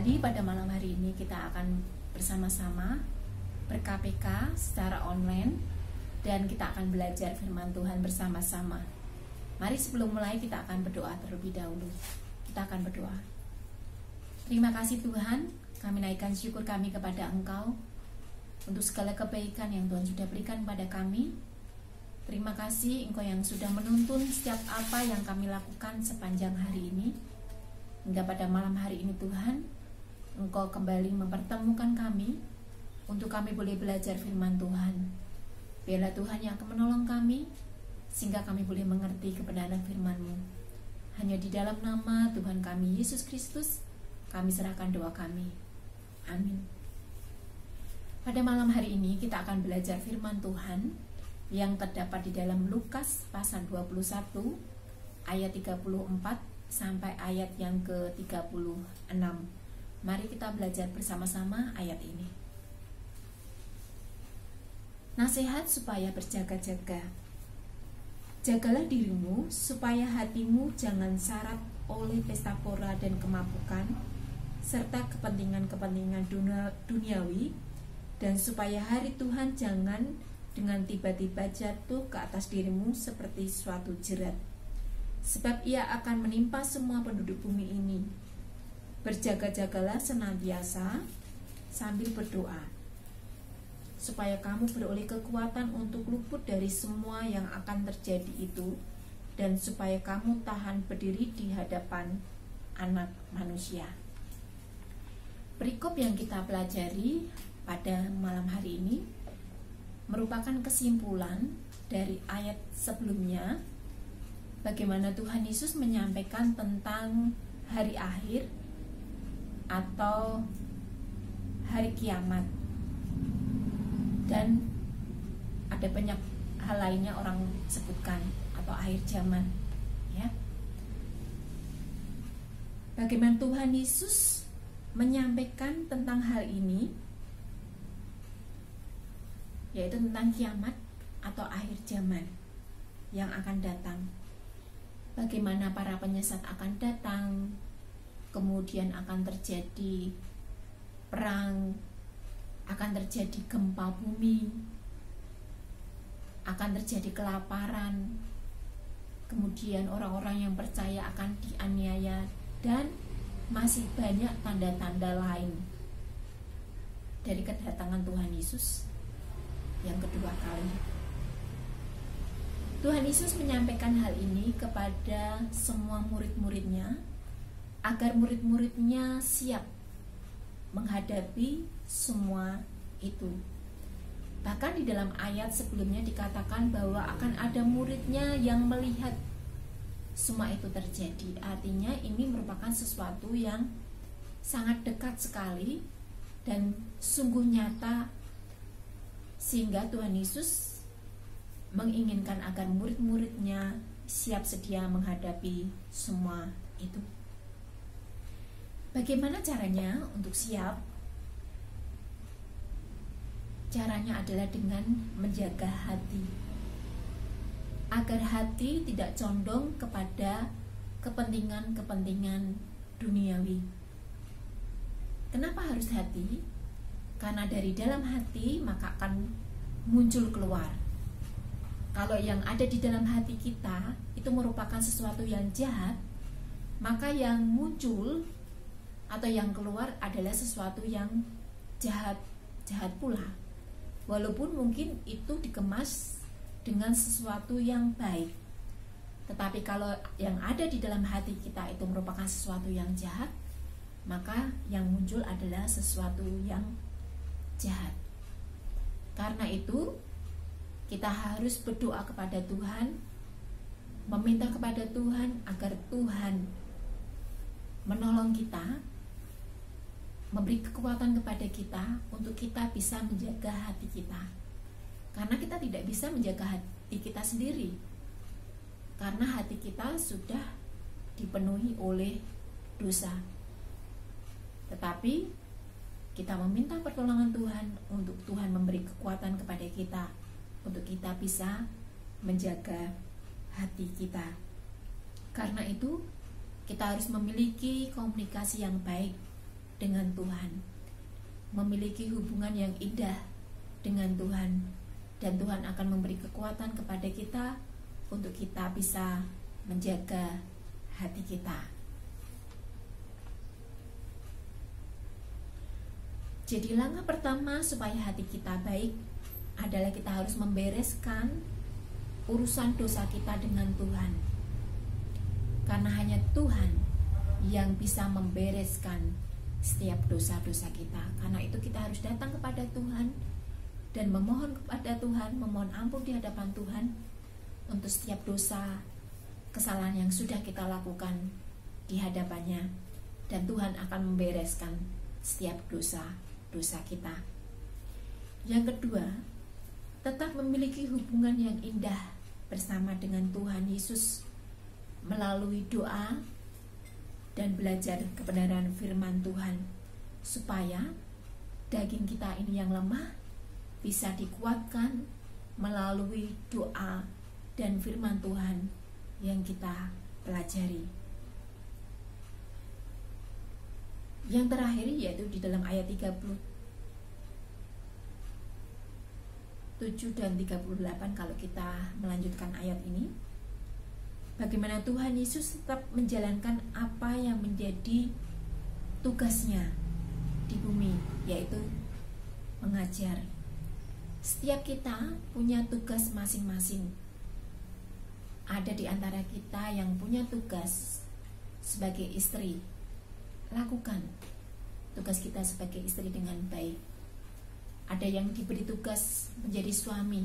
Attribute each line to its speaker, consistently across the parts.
Speaker 1: Kembali pada malam hari ini kita akan bersama-sama ber-KPK secara online dan kita akan belajar firman Tuhan bersama-sama. Mari sebelum mulai kita akan berdoa terlebih dahulu. Kita akan berdoa. Terima kasih Tuhan, kami naikkan syukur kami kepada Engkau untuk segala kebaikan yang Tuhan sudah berikan pada kami. Terima kasih Engkau yang sudah menuntun setiap apa yang kami lakukan sepanjang hari ini. Hingga pada malam hari ini Tuhan, Engkau kembali mempertemukan kami untuk kami boleh belajar firman Tuhan. Biarlah Tuhan yang akan menolong kami sehingga kami boleh mengerti kebenaran firman-Mu. Hanya di dalam nama Tuhan kami Yesus Kristus kami serahkan doa kami. Amin. Pada malam hari ini kita akan belajar firman Tuhan yang terdapat di dalam Lukas pasal 21 ayat 34 sampai ayat yang ke-36. Mari kita belajar bersama-sama ayat ini. Nasihat supaya berjaga-jaga. Jagalah dirimu supaya hatimu jangan syarat oleh pesta pora dan kemabukan serta kepentingan-kepentingan duniawi, dan supaya hari Tuhan jangan dengan tiba-tiba jatuh ke atas dirimu seperti suatu jerat. Sebab ia akan menimpa semua penduduk bumi ini. Berjaga-jagalah senantiasa sambil berdoa, supaya kamu beroleh kekuatan untuk luput dari semua yang akan terjadi itu, dan supaya kamu tahan berdiri di hadapan Anak Manusia. Perikop yang kita pelajari pada malam hari ini merupakan kesimpulan dari ayat sebelumnya, bagaimana Tuhan Yesus menyampaikan tentang hari akhir atau hari kiamat, dan ada banyak hal lainnya orang sebutkan, atau akhir zaman, ya. Bagaimana Tuhan Yesus menyampaikan tentang hal ini, yaitu tentang kiamat atau akhir zaman yang akan datang. Bagaimana para penyesat akan datang, kemudian akan terjadi perang, akan terjadi gempa bumi, akan terjadi kelaparan, kemudian orang-orang yang percaya akan dianiaya, dan masih banyak tanda-tanda lain dari kedatangan Tuhan Yesus yang kedua kali. Tuhan Yesus menyampaikan hal ini kepada semua murid-muridnya agar murid-muridnya siap menghadapi semua itu. Bahkan di dalam ayat sebelumnya dikatakan bahwa akan ada muridnya yang melihat semua itu terjadi. Artinya ini merupakan sesuatu yang sangat dekat sekali dan sungguh nyata, sehingga Tuhan Yesus menginginkan agar murid-muridnya siap sedia menghadapi semua itu. Bagaimana caranya untuk siap? Caranya adalah dengan menjaga hati, agar hati tidak condong kepada kepentingan-kepentingan duniawi. Kenapa harus hati? Karena dari dalam hati maka akan muncul keluar. Kalau yang ada di dalam hati kita itu merupakan sesuatu yang jahat, maka yang muncul atau yang keluar adalah sesuatu yang jahat pula. Walaupun mungkin itu dikemas dengan sesuatu yang baik, tetapi kalau yang ada di dalam hati kita itu merupakan sesuatu yang jahat, maka yang muncul adalah sesuatu yang jahat. Karena itu kita harus berdoa kepada Tuhan, meminta kepada Tuhan agar Tuhan menolong kita, memberi kekuatan kepada kita untuk kita bisa menjaga hati kita. Karena kita tidak bisa menjaga hati kita sendiri, karena hati kita sudah dipenuhi oleh dosa. Tetapi kita meminta pertolongan Tuhan untuk Tuhan memberi kekuatan kepada kita, untuk kita bisa menjaga hati kita. Karena itu kita harus memiliki komunikasi yang baik dengan Tuhan, memiliki hubungan yang indah dengan Tuhan, dan Tuhan akan memberi kekuatan kepada kita untuk kita bisa menjaga hati kita. Jadi langkah pertama supaya hati kita baik adalah kita harus membereskan urusan dosa kita dengan Tuhan. Karena hanya Tuhan yang bisa membereskan setiap dosa-dosa kita. Karena itu kita harus datang kepada Tuhan dan memohon kepada Tuhan, memohon ampun di hadapan Tuhan untuk setiap dosa, kesalahan yang sudah kita lakukan di hadapannya, dan Tuhan akan membereskan setiap dosa kita. Yang kedua, tetap memiliki hubungan yang indah bersama dengan Tuhan Yesus melalui doa dan belajar kebenaran firman Tuhan, supaya daging kita ini yang lemah bisa dikuatkan melalui doa dan firman Tuhan yang kita pelajari. Yang terakhir yaitu di dalam ayat 37 dan 38, kalau kita melanjutkan ayat ini, bagaimana Tuhan Yesus tetap menjalankan apa yang menjadi tugasnya di bumi, yaitu mengajar. Setiap kita punya tugas masing-masing. Ada di antara kita yang punya tugas sebagai istri. Lakukan tugas kita sebagai istri dengan baik. Ada yang diberi tugas menjadi suami.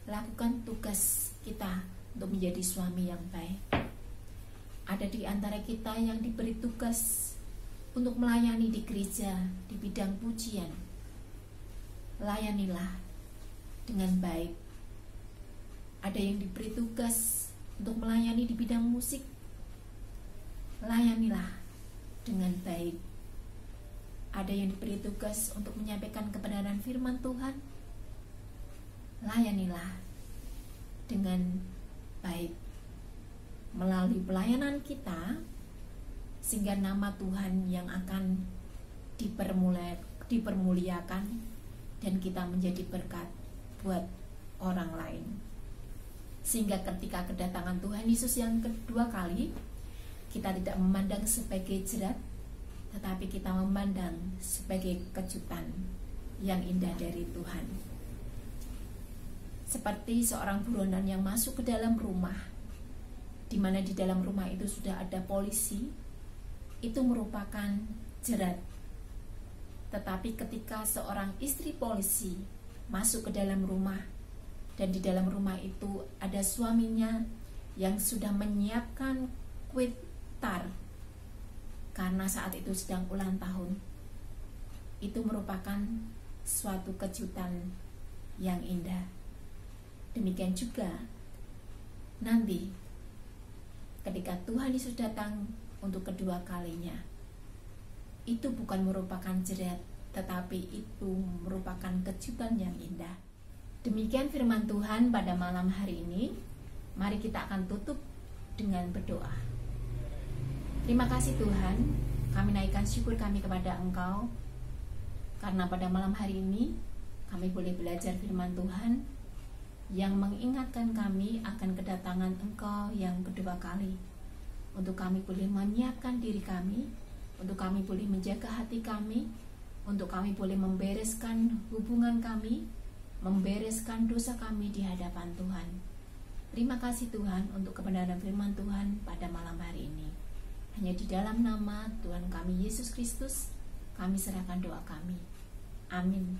Speaker 1: Lakukan tugas kita untuk menjadi suami yang baik. Ada di antara kita yang diberi tugas untuk melayani di gereja di bidang pujian. Layanilah dengan baik. Ada yang diberi tugas untuk melayani di bidang musik. Layanilah dengan baik. Ada yang diberi tugas untuk menyampaikan kebenaran firman Tuhan. Layanilah dengan baik. Melalui pelayanan kita, sehingga nama Tuhan yang akan dipermuliakan dan kita menjadi berkat buat orang lain. Sehingga ketika kedatangan Tuhan Yesus yang kedua kali, kita tidak memandang sebagai jerat, tetapi kita memandang sebagai kejutan yang indah dari Tuhan. Seperti seorang buronan yang masuk ke dalam rumah, di mana di dalam rumah itu sudah ada polisi, itu merupakan jerat. Tetapi ketika seorang istri polisi masuk ke dalam rumah, dan di dalam rumah itu ada suaminya yang sudah menyiapkan kue tar karena saat itu sedang ulang tahun, itu merupakan suatu kejutan yang indah. Demikian juga nanti ketika Tuhan Yesus datang untuk kedua kalinya, itu bukan merupakan jerat, tetapi itu merupakan kejutan yang indah. Demikian firman Tuhan pada malam hari ini. Mari kita akan tutup dengan berdoa. Terima kasih Tuhan, kami naikkan syukur kami kepada Engkau, karena pada malam hari ini kami boleh belajar firman Tuhan yang mengingatkan kami akan kedatangan Engkau yang kedua kali, untuk kami boleh menyiapkan diri kami, untuk kami boleh menjaga hati kami, untuk kami boleh membereskan hubungan kami, membereskan dosa kami di hadapan Tuhan. Terima kasih Tuhan untuk kebenaran firman Tuhan pada malam hari ini. Hanya di dalam nama Tuhan kami Yesus Kristus kami serahkan doa kami. Amin.